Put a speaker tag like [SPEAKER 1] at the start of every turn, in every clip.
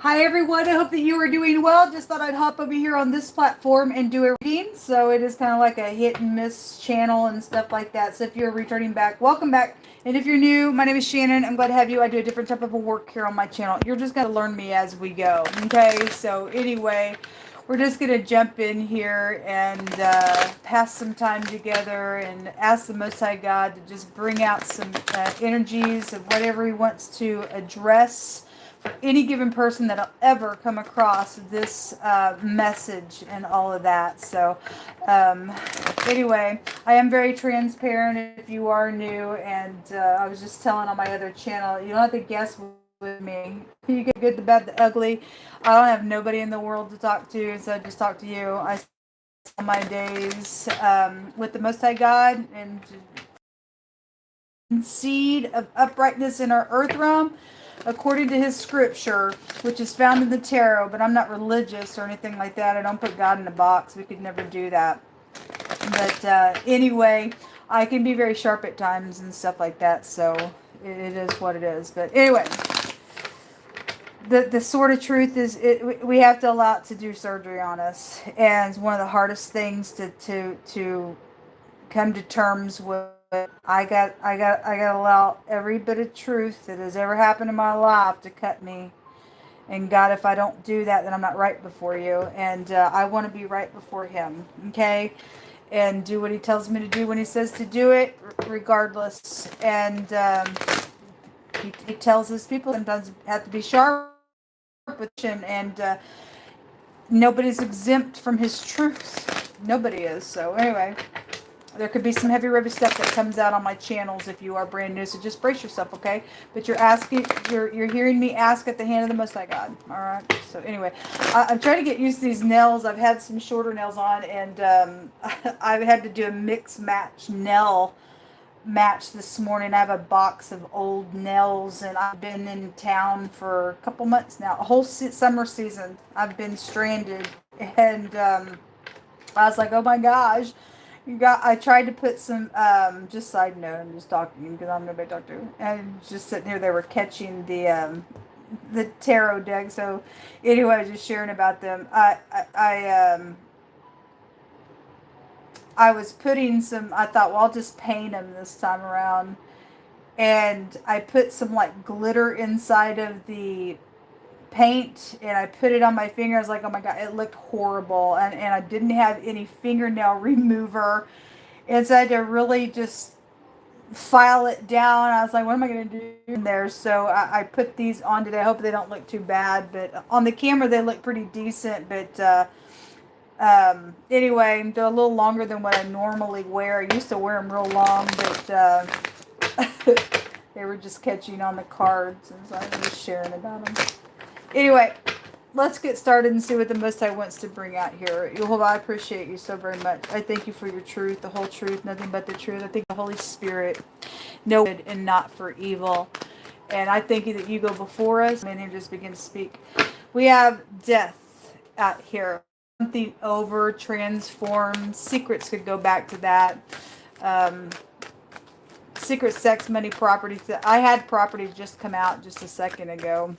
[SPEAKER 1] Hi everyone, I hope that you are doing well. Just thought I'd hop over here on this platform and do a reading. So it is kind of like a hit and miss channel and stuff like that. So if you're returning back, welcome back. And if you're new, my name is Shannon. I'm glad to have you. I do a different type of work here on my channel. You're just going to learn me as we go. Okay, so anyway, we're just going to jump in here and pass some time together and ask the Most High God to just bring out some energies of whatever He wants to address for any given person that'll ever come across this message and all of that. So anyway, I am very transparent if you are new, and I was just telling on my other channel, you don't have to guess with me. You get good, the bad, the ugly. I don't have nobody in the world to talk to, so I just talk to you. I spend my days with the Most High God and seed of uprightness in our earth realm according to his scripture, which is found in the tarot. But I'm not religious or anything like that. I don't put God in a box. We could never do that. But anyway, I can be very sharp at times and stuff like that. So it is what it is. But anyway, the sort of truth is we have to allow it to do surgery on us. And it's one of the hardest things to come to terms with. I got to allow every bit of truth that has ever happened in my life to cut me. And God, if I don't do that, then I'm not right before you. And I want to be right before Him, okay? And do what He tells me to do when He says to do it, regardless. And he tells His people sometimes have to be sharp with Him. And nobody's exempt from His truth. Nobody is. So anyway. There could be some heavy stuff that comes out on my channels if you are brand new, so just brace yourself, okay? But you're hearing me ask at the hand of the Most High God, all right? So anyway, I'm trying to get used to these nails. I've had some shorter nails on, and I've had to do a mix match nail match this morning. I have a box of old nails, and I've been in town for a couple months now, a whole summer season. I've been stranded, and I was like, oh my gosh. I tried to put some, just side note, I'm just talking because I'm nobody to talk to. And just sitting here, they were catching the tarot deck. So anyway, I was just sharing about them. I was putting some, I thought, well, I'll just paint them this time around. And I put some like glitter inside of the paint, and I put it on my finger. I was like, oh my God, it looked horrible. And I didn't have any fingernail remover. And so I had to really just file it down. I was like, what am I going to do in there? So I put these on today. I hope they don't look too bad. But on the camera, they look pretty decent. But anyway, they're a little longer than what I normally wear. I used to wear them real long, but they were just catching on the cards. And so I was just sharing about them. Anyway, let's get started and see what the Most High wants to bring out here. Yehovah, I appreciate you so very much. I thank you for your truth, the whole truth, nothing but the truth. I thank the Holy Spirit, no good and not for evil. And I thank you that you go before us and just begin to speak. We have death out here. Something over, transformed. Secrets could go back to that. Secret sex, money, property. I had property just come out just a second ago.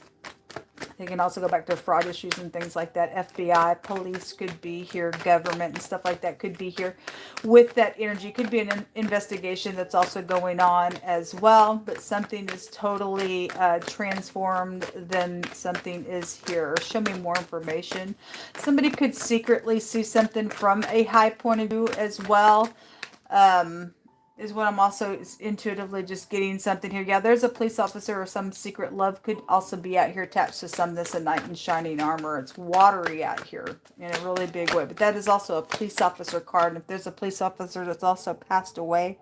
[SPEAKER 1] They can also go back to fraud issues and things like that. FBI, police could be here, government and stuff like that could be here with that energy. Could be an investigation that's also going on as well, but something is totally transformed, then something is here. Show me more information. Somebody could secretly see something from a high point of view as well. Is what I'm also intuitively just getting something here. Yeah, there's a police officer or some secret love could also be out here attached to some this a knight in shining armor. It's watery out here in a really big way. But that is also a police officer card. And if there's a police officer that's also passed away,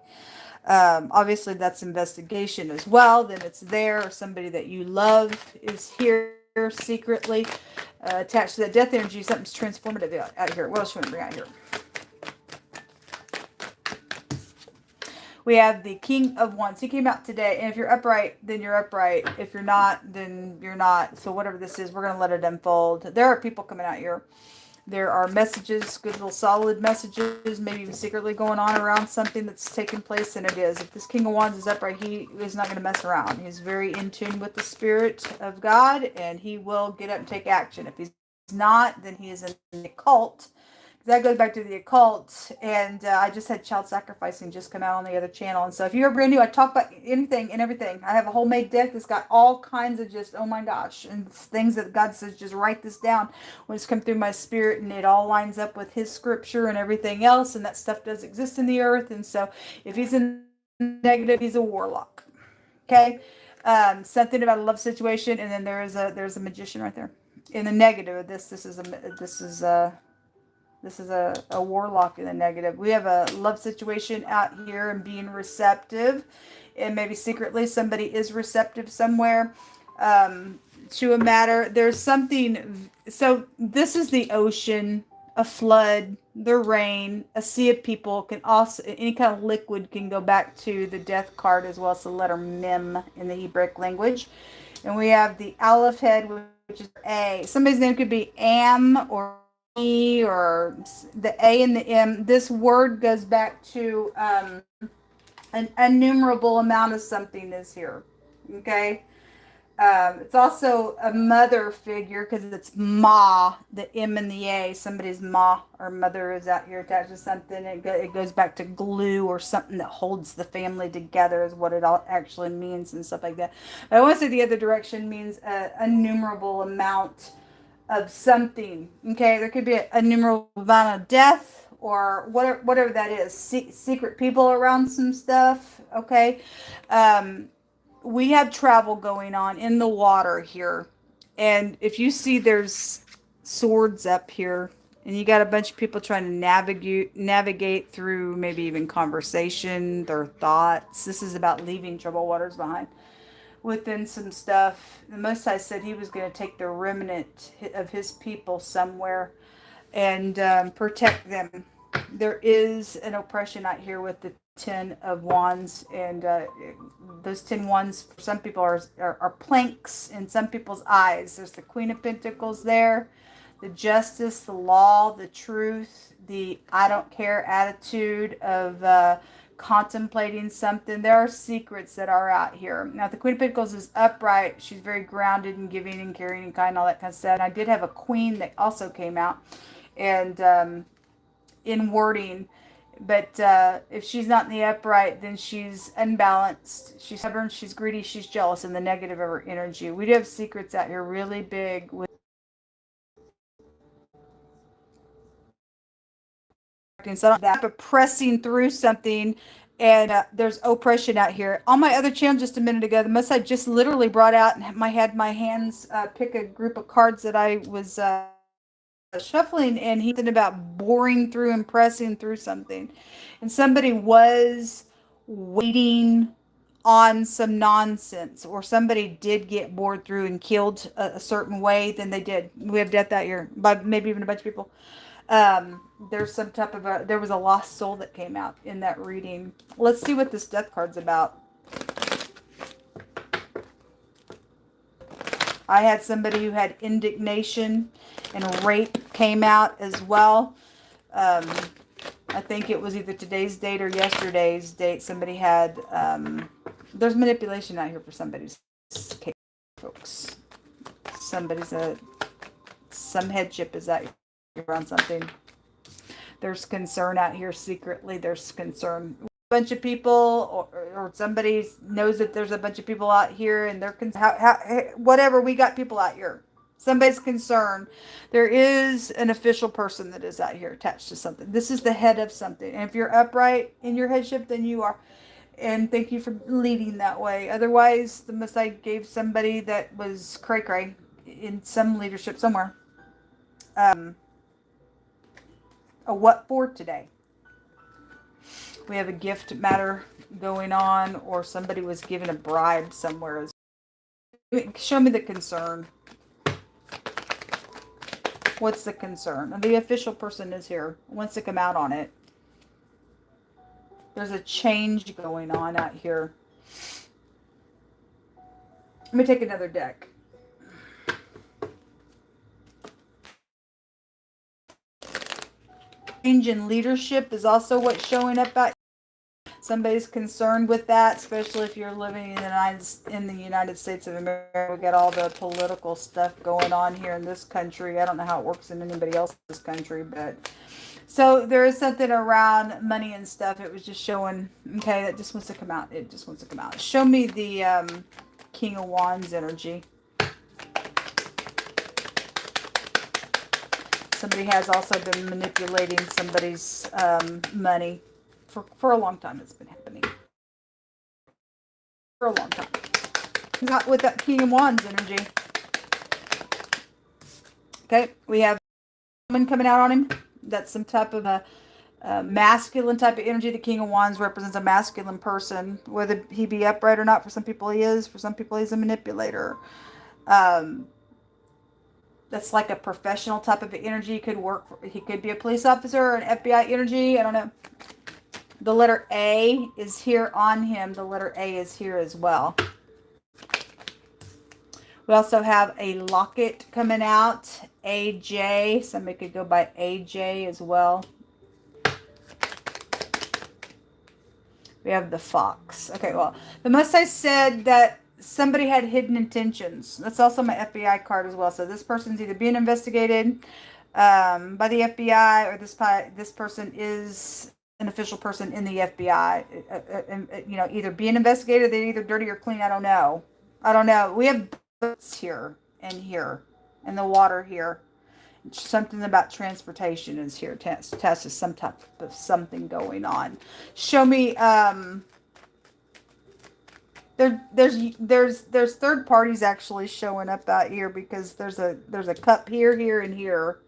[SPEAKER 1] obviously that's investigation as well. Then it's there. Or somebody that you love is here secretly attached to that death energy. Something's transformative out here. What else should we bring out here? We have the King of Wands. He came out today. And if you're upright, then you're upright. If you're not, then you're not. So whatever this is, we're going to let it unfold. There are people coming out here There are messages, good little solid messages, maybe even secretly going on around something that's taking place, and it is. If this King of Wands is upright, he is not going to mess around. He's very in tune with the Spirit of God, and he will get up and take action. If he's not, then he is in the occult. That goes back to the occult, and I just had child sacrificing just come out on the other channel. And so if you're brand new, I talk about anything and everything. I have a homemade deck that's got all kinds of just, oh my gosh, and things that God says, just write this down when it's come through my spirit, and it all lines up with his scripture and everything else, and that stuff does exist in the earth. And so if he's in negative, he's a warlock. Okay? Something about a love situation, and then there's a magician right there. In the negative of this is a warlock in the negative. We have a love situation out here and being receptive. And maybe secretly somebody is receptive somewhere to a matter. There's something. So this is the ocean, a flood, the rain, a sea of people. Can also, any kind of liquid can go back to the death card as well as the letter Mem in the Hebraic language. And we have the Aleph head, which is A. Somebody's name could be Am or or the A and the M. This word goes back to an innumerable amount of something is here. Okay. It's also a mother figure because it's Ma, the M and the A. Somebody's Ma or mother is out here attached to something. It goes back to glue or something that holds the family together is what it all actually means and stuff like that. But I want to say the other direction means an innumerable amount of something. Okay, there could be an innumerable amount of death or whatever that is. Secret people around some stuff. Okay, we have travel going on in the water here, and if you see, there's swords up here, and you got a bunch of people trying to navigate through maybe even conversation, their thoughts. This is about leaving troubled waters behind. Within some stuff, the Most High said he was going to take the remnant of his people somewhere and protect them. There is an oppression out here with the 10 of Wands, and those 10 wands for some people are planks in some people's eyes. There's the Queen of Pentacles there, the justice, the law, the truth, the I don't care attitude of contemplating something. There are secrets that are out here. Now, the Queen of Pentacles is upright. She's very grounded and giving and caring and kind, all that kind of stuff. And I did have a Queen that also came out, and in wording. But if she's not in the upright, then she's unbalanced. She's stubborn. She's greedy. She's jealous. In the negative of her energy. We do have secrets out here, really big. So that pressing through something, and there's oppression out here. On my other channel just a minute ago, the Most I just literally brought out and had my hands pick a group of cards that I was shuffling, and he's thinking about boring through and pressing through something, and somebody was waiting on some nonsense, or somebody did get bored through and killed a certain way. Then they did. We have death out here, but maybe even a bunch of people. There's some type of there was a lost soul that came out in that reading. Let's see what this death card's about. I had somebody who had indignation and rape came out as well. I think it was either today's date or yesterday's date. Somebody had, there's manipulation out here for somebody's case, folks. Some headship is out here on something. There's concern out here secretly. There's concern. A bunch of people, or somebody knows that there's a bunch of people out here, and they're whatever. We got people out here. Somebody's concerned. There is an official person that is out here attached to something. This is the head of something. And if you're upright in your headship, then you are. And thank you for leading that way. Otherwise, the Messiah gave somebody that was cray-cray in some leadership somewhere. A what for today? We have a gift matter going on, or somebody was given a bribe somewhere. Show me the concern. What's the concern? The official person is here. Wants to come out on it. There's a change going on out here. Let me take another deck. change in leadership is also what's showing up out. Somebody's concerned with that, especially if you're living in the United States of America. We got all the political stuff going on here in this country. I don't know how it works in anybody else's country, but so there is something around money and stuff. It was just showing, okay, that just wants to come out. It just wants to come out. Show me the King of Wands energy. Somebody has also been manipulating somebody's money. For a long time, it's been happening. For a long time. With that King of Wands energy. Okay, we have a woman coming out on him. That's some type of a masculine type of energy. The King of Wands represents a masculine person. Whether he be upright or not, for some people he is. For some people he's a manipulator. That's like a professional type of energy. He could be a police officer or an FBI energy. I don't know. The letter A is here on him. The letter A is here as well. We also have a locket coming out. AJ. Somebody could go by AJ as well. We have the fox. Okay, well, the Most High said that somebody had hidden intentions. That's also my FBI card as well. So this person's either being investigated by the FBI, or this person is an official person in the FBI. Either being investigated, they're either dirty or clean. I don't know. We have boats here and here, and the water here. Something about transportation is here. Test is some type of something going on. Show me. There's third parties actually showing up out here, because there's a cup here, and here.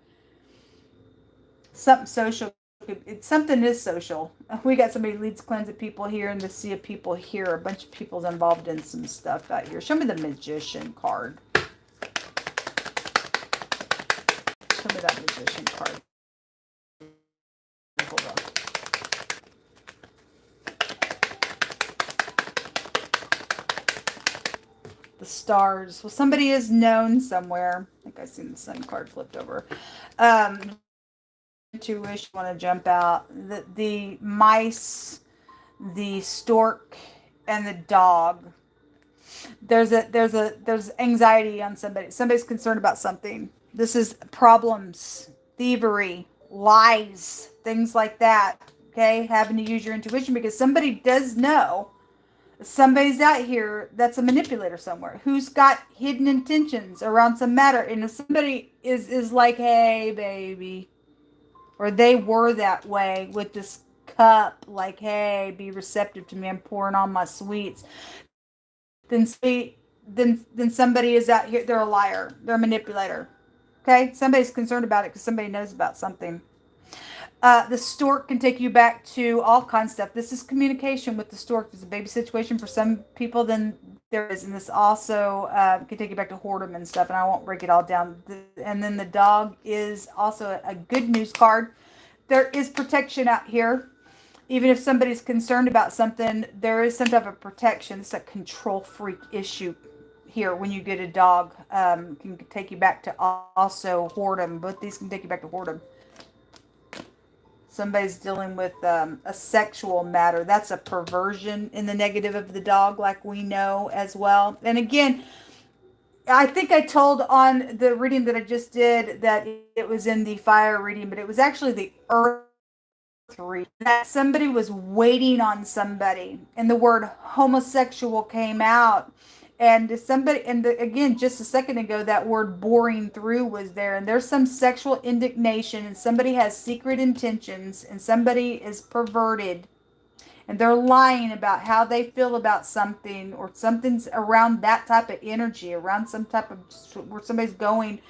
[SPEAKER 1] Something social. Something is social. We got somebody leads cleanse people here, and the sea of people here. A bunch of people's involved in some stuff out here. Show me the Magician card. Show me that Magician card. Hold on. The stars. Well, somebody is known somewhere. I think I've seen the Sun card flipped over. To wish, want to jump out. The mice, the stork, and the dog. There's anxiety on somebody. Somebody's concerned about something. This is problems, thievery, lies, things like that. Okay, having to use your intuition, because somebody does know. Somebody's out here that's a manipulator somewhere, who's got hidden intentions around some matter. And if somebody is like, hey, baby, or they were that way with this cup, like, hey, be receptive to me, I'm pouring on my sweets. Then somebody is out here, they're a liar, they're a manipulator. Okay, somebody's concerned about it because somebody knows about something. The stork can take you back to all kinds of stuff. This is communication with the stork. There's a baby situation for some people, then there is. And this also can take you back to whoredom and stuff, and I won't break it all down. And then the dog is also a good news card. There is protection out here. Even if somebody's concerned about something, there is some type of protection. It's a control freak issue here. When you get a dog, can take you back to also whoredom. Both these can take you back to whoredom. Somebody's dealing with a sexual matter. That's a perversion in the negative of the dog, like we know as well. And again, I think I told on the reading that I just did that it was in the fire reading, but it was actually the earth reading. That somebody was waiting on somebody, and the word homosexual came out. And somebody, again, just a second ago, that word boring through was there. And there's some sexual indignation, and somebody has secret intentions, and somebody is perverted, and they're lying about how they feel about something, or something's around that type of energy, around some type of where somebody's going,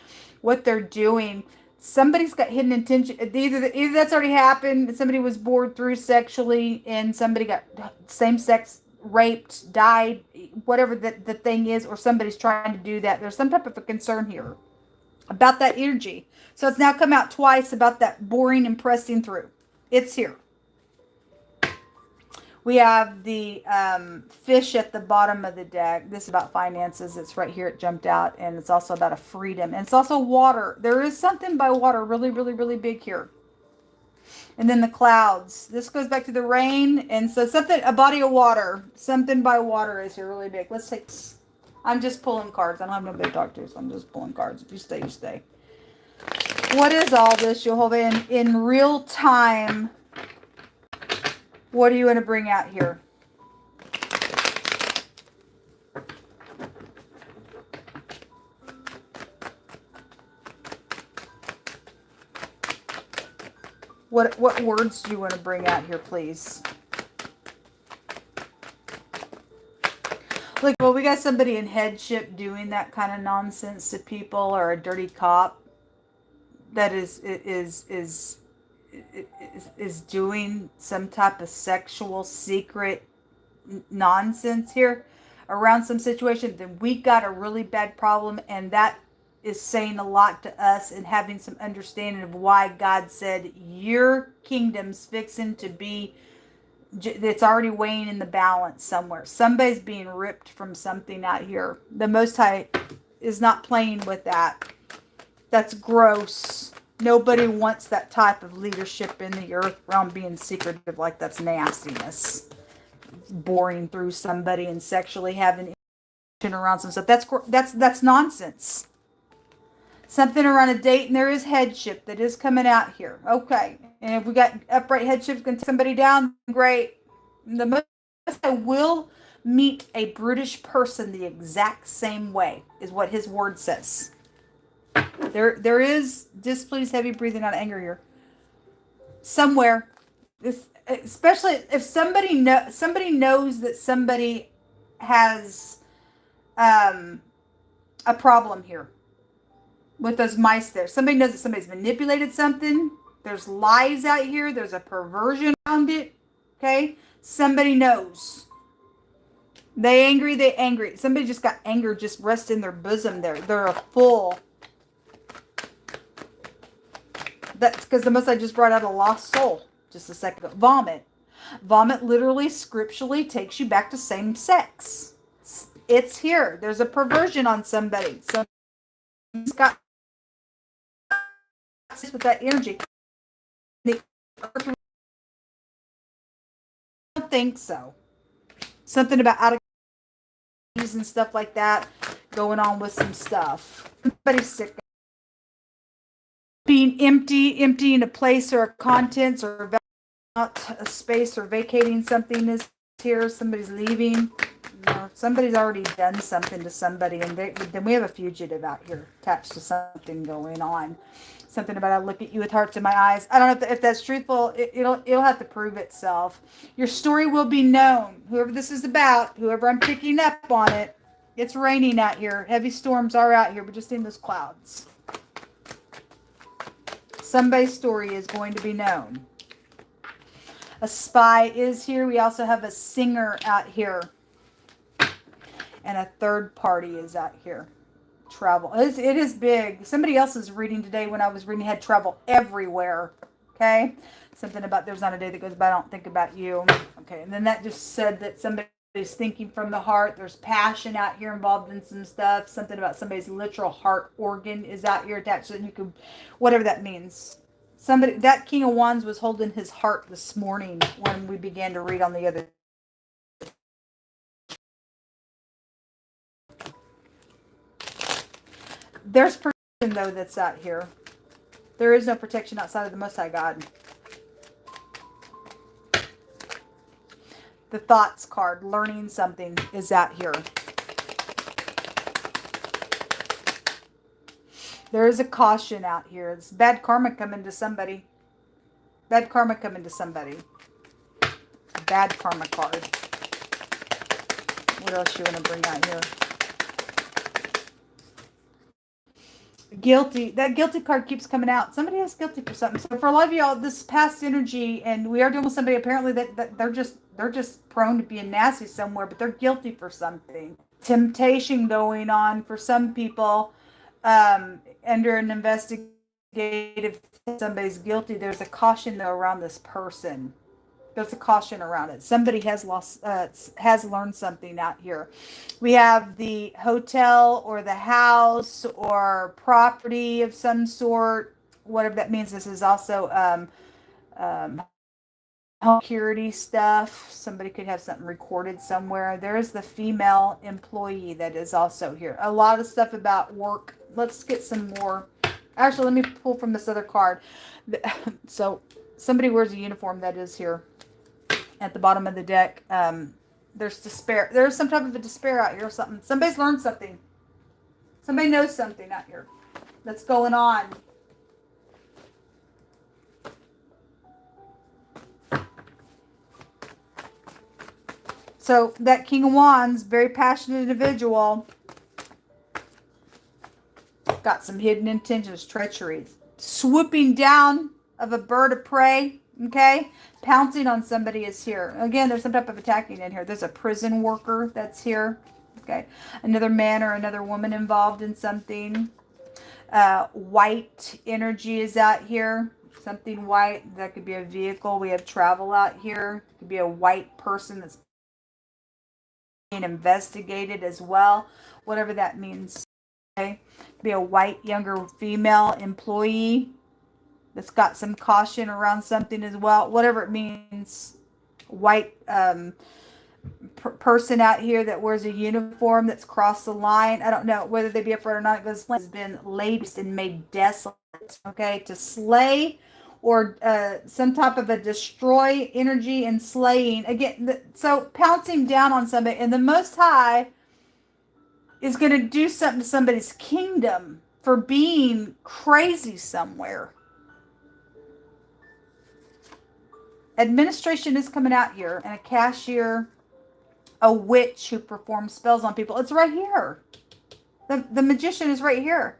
[SPEAKER 1] what they're doing. Somebody's got hidden intention. Either that's already happened, somebody was bored through sexually, and somebody got same-sex raped, died, whatever the thing is, or somebody's trying to do that. There's some type of a concern here about that energy. So it's now come out twice about that boring and pressing through. It's here. We have the fish at the bottom of the deck. This is about finances. It's right here. It jumped out. And it's also about a freedom. And it's also water. There is something by water really, really, really big here. And then the clouds. This goes back to the rain. And so something, a body of water. Something by water is here really big. Let's take, I'm just pulling cards. I don't have nobody to talk to, so I'm just pulling cards. If you stay, you stay. What is all this, Jehovah? In real time, what do you want to bring out here? What words do you want to bring out here, please? Look, well, we got somebody in headship doing that kind of nonsense to people, or a dirty cop that is doing some type of sexual secret nonsense here around some situation. Then we got a really bad problem, and that is saying a lot to us and having some understanding of why God said your kingdom's fixing to be, it's already weighing in the balance somewhere. Somebody's being ripped from something out here. The Most High is not playing with that. That's gross. Nobody wants that type of leadership in the earth realm being secretive. Like, that's nastiness. Boring through somebody and sexually having around some stuff. That's nonsense. Something around a date, and there is headship that is coming out here. Okay. And if we got upright headship going to take somebody down, great. The Most High will meet a brutish person the exact same way, is what his word says. There is displeased, heavy breathing out of anger here. Somewhere. This, especially if somebody knows that somebody has a problem here with those mice there. Somebody knows that somebody's manipulated something. There's lies out here. There's a perversion around it. Okay? Somebody knows. They angry. Somebody just got anger just rest in their bosom there. They're a full. That's because the Most I just brought out a lost soul just a second ago. Vomit. Vomit literally, scripturally takes you back to same sex. It's here. There's a perversion on somebody. Somebody's got with that energy. I don't think so. Something about out of and stuff like that going on with some stuff. Somebody's sick. Being emptying a place or a contents or out a space or vacating something is here. Somebody's leaving. Somebody's already done something to somebody, and then we have a fugitive out here attached to something going on. Something about I look at you with hearts in my eyes. I don't know if that's truthful. It'll have to prove itself. Your story will be known. Whoever this is about, whoever I'm picking up on it, it's raining out here. Heavy storms are out here. We're just in those clouds. Somebody's story is going to be known. A spy is here. We also have a singer out here. And a third party is out here. Travel. It is big. Somebody else's reading today when I was reading had travel everywhere. Okay? Something about there's not a day that goes by I don't think about you. Okay. And then that just said that somebody's thinking from the heart. There's passion out here involved in some stuff. Something about somebody's literal heart organ is out here attached to it. And you could, whatever that means. Somebody, that King of Wands was holding his heart this morning when we began to read on the other. There's protection, though, that's out here. There is no protection outside of the Most High God. The Thoughts card, learning something, is out here. There is a caution out here. It's bad karma coming to somebody. Bad karma coming to somebody. Bad karma card. What else you want to bring out here? Guilty. That guilty card keeps coming out. Somebody has guilty for something. So for a lot of y'all, this past energy, and we are dealing with somebody apparently that they're just prone to being nasty somewhere, but they're guilty for something. Temptation going on for some people. Under an investigative, somebody's guilty. There's a caution though around this person. There's a caution around it. Somebody has has learned something out here. We have the hotel or the house or property of some sort, whatever that means. This is also home security stuff. Somebody could have something recorded somewhere. There's the female employee that is also here. A lot of stuff about work. Let's get some more. Actually, let me pull from this other card. So somebody wears a uniform that is here at the bottom of the deck. There's despair. There's some type of a despair out here or something. Somebody's learned something. Somebody knows something out here that's going on. So that King of Wands, very passionate individual, got some hidden intentions, treachery, swooping down of a bird of prey, okay? Pouncing on somebody is here. Again, there's some type of attacking in here. There's a prison worker that's here, okay? Another man or another woman involved in something. White energy is out here. Something white. That could be a vehicle. We have travel out here. It could be a white person that's being investigated as well, whatever that means. Okay, be a white younger female employee that's got some caution around something as well, whatever it means. White person out here that wears a uniform that's crossed the line. I don't know whether they be upright or not, because has been laid and made desolate. Okay, to slay or some type of a destroy energy and slaying. Again, so pouncing down on somebody, and the Most High is going to do something to somebody's kingdom for being crazy somewhere. Administration is coming out here, and a cashier, a witch who performs spells on people. It's right here. The magician is right here.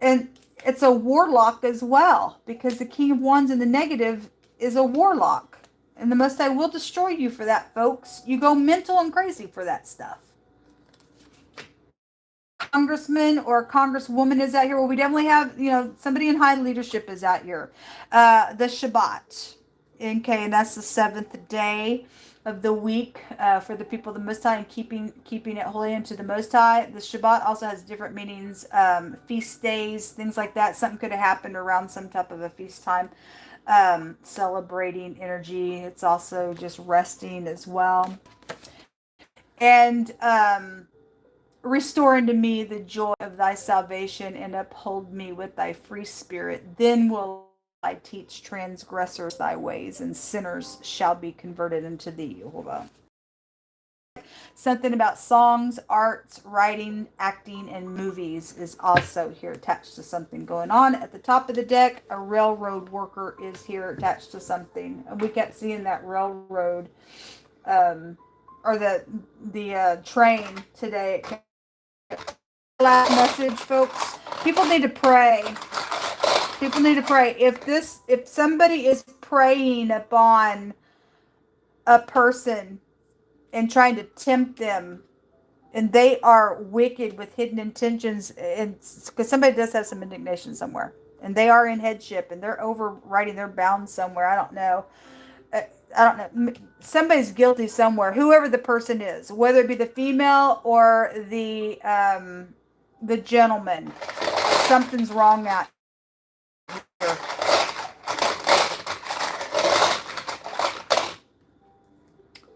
[SPEAKER 1] And it's a warlock as well, because the King of Wands in the negative is a warlock. And the Most High will destroy you for that, folks. You go mental and crazy for that stuff. Congressman or congresswoman is out here. Well, we definitely have, somebody in high leadership is out here. The Shabbat. Okay, and that's the 7th day of the week for the people of the Most High, and keeping it holy unto the Most High. The Shabbat also has different meanings, feast days, things like that. Something could have happened around some type of a feast time, celebrating energy. It's also just resting as well. And restore unto me the joy of thy salvation, and uphold me with thy free spirit. Then will I teach transgressors thy ways, and sinners shall be converted unto thee. Hold on. Something about songs, arts, writing, acting, and movies is also here attached to something going on. At the top of the deck, a railroad worker is here attached to something. We kept seeing that railroad or the train today. Last message, folks. People need to pray. People need to pray. If somebody is preying upon a person and trying to tempt them, and they are wicked with hidden intentions, and because somebody does have some indignation somewhere, and they are in headship, and they're overriding their bounds somewhere. I don't know. Somebody's guilty somewhere. Whoever the person is, whether it be the female or the gentleman, something's wrong out here.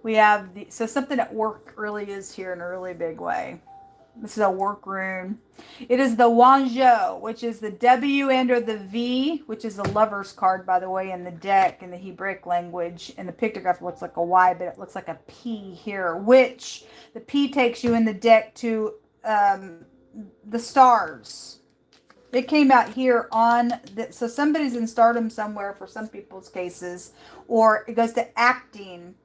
[SPEAKER 1] We have so something at work really is here in a really big way. This is a work rune. It is the Wanzhou, which is the W and or the V, which is a lover's card, by the way, in the deck in the Hebraic language. And the pictograph looks like a Y, but it looks like a P here, which the P takes you in the deck to the stars. It came out here on, so somebody's in stardom somewhere for some people's cases, or it goes to acting.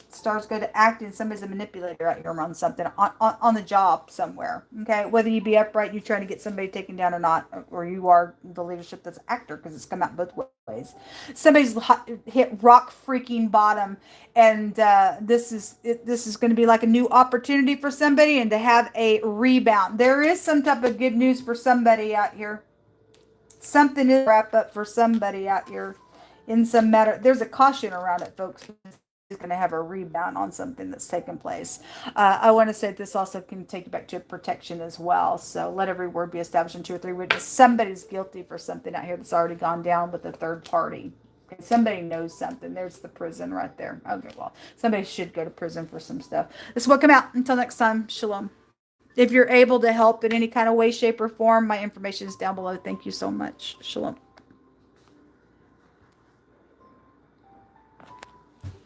[SPEAKER 1] Stars go to acting. Somebody's a manipulator out here on something on the job somewhere. Okay, whether you be upright, you're trying to get somebody taken down or not, or you are the leadership that's actor, because it's come out both ways. Somebody's hit rock freaking bottom, and this is going to be like a new opportunity for somebody, and to have a rebound. There is some type of good news for somebody out here. Something is wrap up for somebody out here in some matter. There's a caution around it, folks. Going to have a rebound on something that's taken place. I want to say this also can take you back to protection as well. So let every word be established in 2 or 3 witnesses. Somebody's guilty for something out here that's already gone down with a third party. Okay, somebody knows something. There's the prison right there. Okay, well, somebody should go to prison for some stuff. This will come out. Until next time, shalom. If you're able to help in any kind of way, shape, or form, my information is down below. Thank you so much. Shalom.